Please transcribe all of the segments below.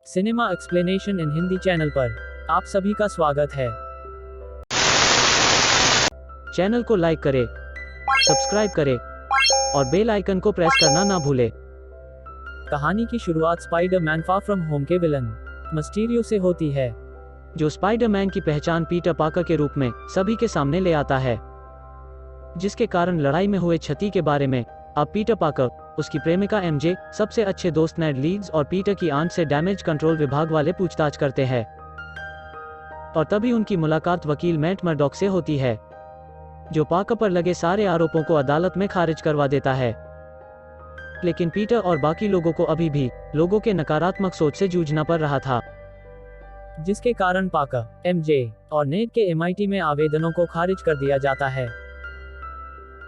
Cinema explanation in Hindi channel पर आप सभी का स्वागत है। चैनल को लाइक करें, सब्सक्राइब करें और बेल आइकन को प्रेस करना ना भूलें। कहानी की शुरुआत स्पाइडर-मैन फार फ्रॉम होम के विलन मिस्टीरियो से होती है, जो स्पाइडरमैन की पहचान पीटर पार्कर के रूप में सभी के सामने ले आता है, जिसके कारण लड़ाई में हुए क्षति के बारे में अब पीटर पार्कर, उसकी प्रेमिका एमजे, सबसे अच्छे दोस्त नेड लीड्स और पीटर की आंट से डैमेज कंट्रोल विभाग वाले पूछताछ करते हैं। और तभी उनकी मुलाकात वकील मैट मर्डॉक से होती है, जो पार्कर पर लगे सारे आरोपों को अदालत में खारिज करवा देता है। लेकिन पीटर और बाकी लोगों को अभी भी लोगों के नकारात्मक सोच से जूझना पड़ रहा था, जिसके कारण पार्कर, एमजे और नेड के एमआईटी में आवेदनों को खारिज कर दिया जाता है।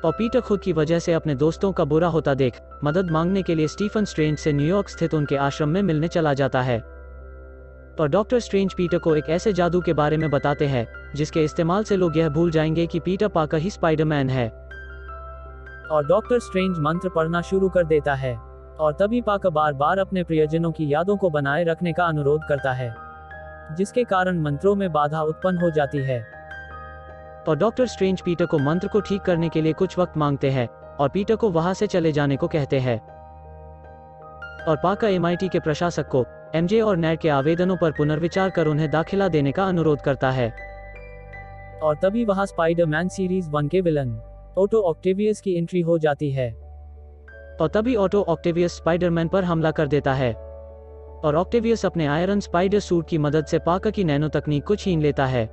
और पीटर खुद की वजह से अपने दोस्तों का बुरा होता देख मदद मांगने के लिए स्टीफन स्ट्रेंज से न्यूयॉर्क स्थित उनके आश्रम में मिलने चला जाता है। और डॉक्टर स्ट्रेंज पीटर को एक ऐसे जादू के बारे में बताते हैं जिसके इस्तेमाल से लोग यह भूल जाएंगे कि पीटर पार्कर ही स्पाइडरमैन है। और डॉक्टर स्ट्रेंज मंत्र पढ़ना शुरू कर देता है और तभी पार्कर बार बार अपने प्रियजनों की यादों को बनाए रखने का अनुरोध करता है, जिसके कारण मंत्रों में बाधा उत्पन्न हो जाती है। और डॉक्टर स्ट्रेंज पीटर को मंत्र को ठीक करने के लिए कुछ वक्त मांगते हैं और पीटर को वहां से चले जाने को कहते हैं। और पार्कर एमआईटी के प्रशासक को एमजे और नेड के आवेदनों पर पुनर्विचार कर उन्हें दाखिला देने का अनुरोध करता है। और तभी वहां स्पाइडर-मैन सीरीज 1 के विलन ओटो ऑक्टेवियस की एंट्री हो जाती है। और तभी ऑटो ऑक्टेवियस स्पाइडरमैन पर हमला कर देता है और ऑक्टेवियस अपने आयरन स्पाइडर सूट की मदद से पार्कर की नैनो तकनीक को छीन लेता है,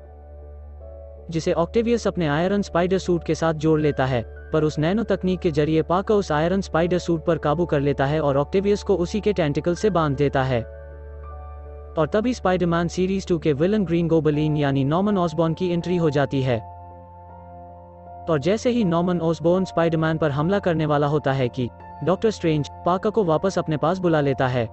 जिसे ऑक्टेवियस अपने आयरन स्पाइडर सूट के साथ जोड़ लेता है। पर उस नैनो तकनीक के जरिए पार्कर उस आयरन स्पाइडर सूट पर काबू कर लेता है और ऑक्टेवियस को उसी के टेंटिकल से बांध देता है। और तभी स्पाइडरमैन सीरीज 2 के विलन ग्रीन गोबलिन यानी नॉर्मन ऑसबॉर्न की एंट्री हो जाती है। और जैसे ही नॉर्मन ऑसबॉर्न स्पाइडरमैन पर हमला करने वाला होता है कि डॉक्टर स्ट्रेंज पार्कर को वापस अपने पास बुला लेता है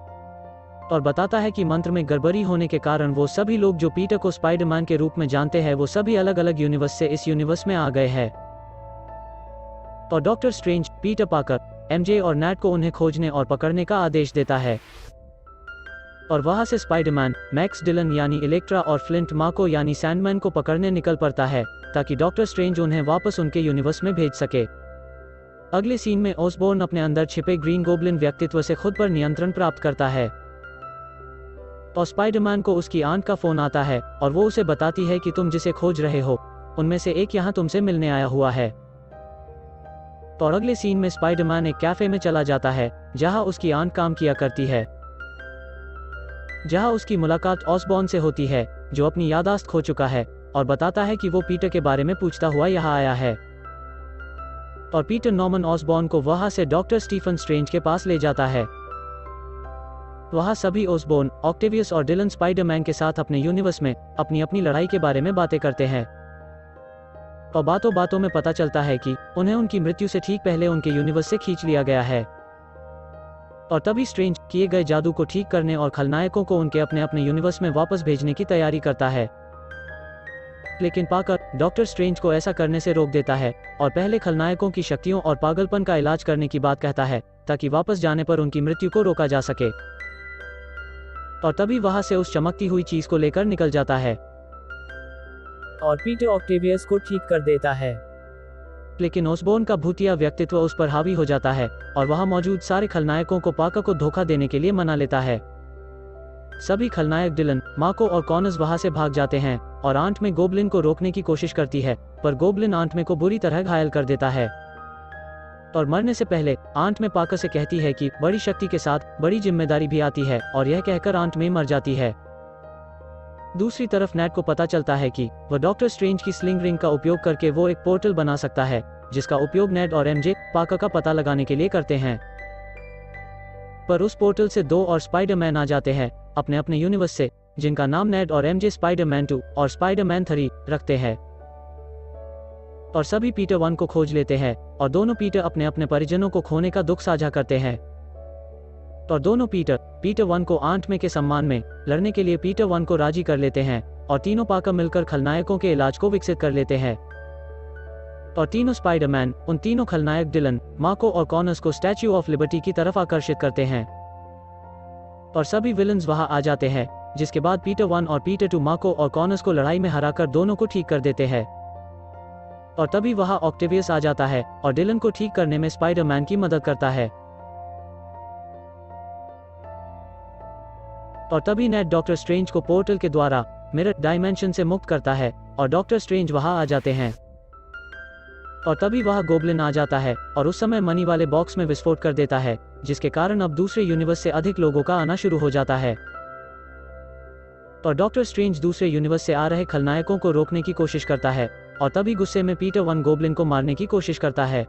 और बताता है कि मंत्र में गड़बड़ी होने के कारण वो सभी लोग जो पीटर को स्पाइडरमैन के रूप में जानते हैं वो सभी अलग अलग यूनिवर्स से इस यूनिवर्स में आ गए हैं। और doctor strange Peter Parker, MJ और नेड को उन्हें खोजने और पकड़ने का आदेश देता है। और वहां से स्पाइडरमैन मैक्स डिलन यानी इलेक्ट्रा और फ्लिंट मार्को यानी सैंडमैन को पकड़ने निकल पड़ता है ताकि डॉक्टर स्ट्रेंज उन्हें वापस उनके यूनिवर्स में भेज सके। अगले सीन में ऑसबॉर्न अपने अंदर छिपे ग्रीन गोब्लिन व्यक्तित्व से खुद पर नियंत्रण प्राप्त करता है। और स्पाइडरमैन को उसकी आंट का फोन आता है और वो उसे बताती है कि तुम जिसे खोज रहे हो उनमें से एक यहाँ तुमसे मिलने आया हुआ है। और अगले सीन में स्पाइडरमैन एक कैफे में चला जाता है जहां उसकी आंट काम किया करती है, जहां उसकी मुलाकात ऑसबॉर्न से होती है जो अपनी याददाश्त खो चुका है और बताता है कि वो पीटर के बारे में पूछता हुआ यहाँ आया है। और पीटर नॉर्मन ऑसबॉर्न को वहां से डॉक्टर स्टीफन स्ट्रेंज के पास ले जाता है। वहां सभी ऑसबॉर्न, ऑक्टेवियस और डिलन स्पाइडरमैन के साथ अपने यूनिवर्स में अपनी अपनी लड़ाई के बारे में बातें करते हैं। और बातों बातों में पता चलता है कि उन्हें उनकी मृत्यु से ठीक पहले उनके यूनिवर्स से खींच लिया गया है। और तभी स्ट्रेंज किए गए जादू को ठीक करने और खलनायकों को उनके अपने अपने यूनिवर्स में वापस भेजने की तैयारी करता है। लेकिन पार्कर डॉक्टर स्ट्रेंज को ऐसा करने से रोक देता है और पहले खलनायकों की शक्तियों और पागलपन का इलाज करने की बात कहता है ताकि वापस जाने पर उनकी मृत्यु को रोका जा सके। और तभी वहां से उस चमकती हुई चीज को लेकर निकल जाता है और पीटर ऑक्टेवियस को ठीक कर देता है। लेकिन ऑसबॉर्न का भूतिया व्यक्तित्व उस पर हावी हो जाता है और वहां मौजूद सारे खलनायकों को पार्कर को धोखा देने के लिए मना लेता है। सभी खलनायक डिलन, मार्को और कॉनर्स वहां से भाग जाते हैं और आंट में गोब्लिन को रोकने की कोशिश करती है, पर गोब्लिन आंट में को बुरी तरह घायल कर देता है। और मरने से पहले आंट में पार्कर से कहती है कि बड़ी शक्ति के साथ बड़ी जिम्मेदारी भी आती है, और यह कहकर आंट में मर जाती है। दूसरी तरफ नेड को पता चलता है कि वह डॉक्टर स्ट्रेंज की स्लिंग रिंग का उपयोग करके वो एक पोर्टल बना सकता है जिसका उपयोग नेड और एमजे पार्कर का पता लगाने के लिए करते हैं। पर उस पोर्टल से 2 और स्पाइडरमैन आ जाते हैं अपने अपने यूनिवर्स से, जिनका नाम नेड और एमजे स्पाइडरमैन 2 और स्पाइडरमैन 3 रखते हैं। और सभी पीटर 1 को खोज लेते हैं और दोनों पीटर अपने अपने परिजनों को खोने का दुख साझा करते हैं। और दोनों पीटर 1 को आंट में के सम्मान में लड़ने के लिए पीटर 1 को राजी कर लेते हैं और तीनों पार्कर मिलकर खलनायकों के इलाज को विकसित कर लेते हैं। और तीनों स्पाइडरमैन उन तीनों खलनायक डिलन, मार्को और कॉनर्स को स्टैच्यू ऑफ लिबर्टी की तरफ आकर्षित करते हैं। और सभी विलन्स वहां आ जाते हैं, जिसके बाद पीटर 1 और पीटर 2 मार्को और कॉनर्स को लड़ाई में हराकर दोनों को ठीक कर देते हैं। और तभी वहां ऑक्टेवियस आ जाता है और डिलन को ठीक करने में स्पाइडरमैन की मदद करता है। और तभी नेट डॉक्टर स्ट्रेंज को पोर्टल के द्वारा मिरर डायमेंशन से मुक्त करता है और डॉक्टर स्ट्रेंज वहां आ जाते हैं। और तभी वहां गोब्लिन आ जाता है और उस समय मनी वाले बॉक्स में विस्फोट कर देता है, जिसके कारण अब दूसरे यूनिवर्स से अधिक लोगों का आना शुरू हो जाता है। और डॉक्टर स्ट्रेंज दूसरे यूनिवर्स से आ रहे खलनायकों को रोकने की कोशिश करता है और तभी गुस्से में पीटर 1 गोब्लिन को मारने की कोशिश करता है।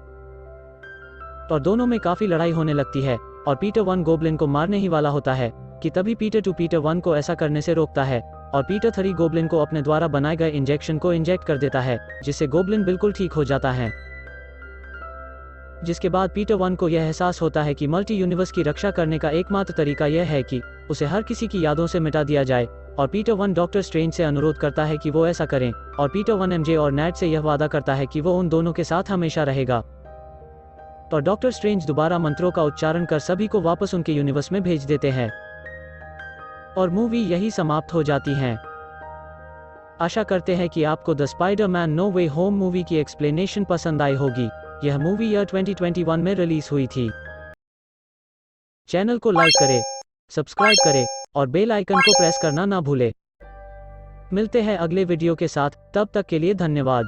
और दोनों में काफी लड़ाई होने लगती है और पीटर 1 गोब्लिन को मारने ही वाला होता है कि तभी पीटर 2 पीटर 1 को ऐसा करने से रोकता है और पीटर 3 गोब्लिन को अपने द्वारा बनाए गए इंजेक्शन को इंजेक्ट कर देता है, जिससे गोब्लिन बिल्कुल ठीक हो जाता है। जिसके बाद पीटर 1 को यह एहसास होता है कि मल्टी यूनिवर्स की रक्षा करने का एकमात्र तरीका यह है कि उसे हर किसी की यादों से मिटा दिया जाए। और पीटर 1 डॉक्टर स्ट्रेंज से अनुरोध करता है कि वो ऐसा करें और पीटर 1 एमजे और नैट से यह वादा करता है कि वो उन दोनों के साथ हमेशा रहेगा। और डॉक्टर स्ट्रेंज दोबारा मंत्रों का उच्चारण कर सभी को वापस उनके यूनिवर्स में भेज देते हैं और मूवी यही समाप्त हो जाती है। आशा करते हैं कि आपको the Spiderman No Way Home movie की एक्सप्लेनेशन पसंद आई होगी। यह मूवी ईयर 2021 में रिलीज हुई थी। चैनल को लाइक करें, सब्सक्राइब करें और बेल आइकन को प्रेस करना ना भूलें। मिलते हैं अगले वीडियो के साथ, तब तक के लिए धन्यवाद।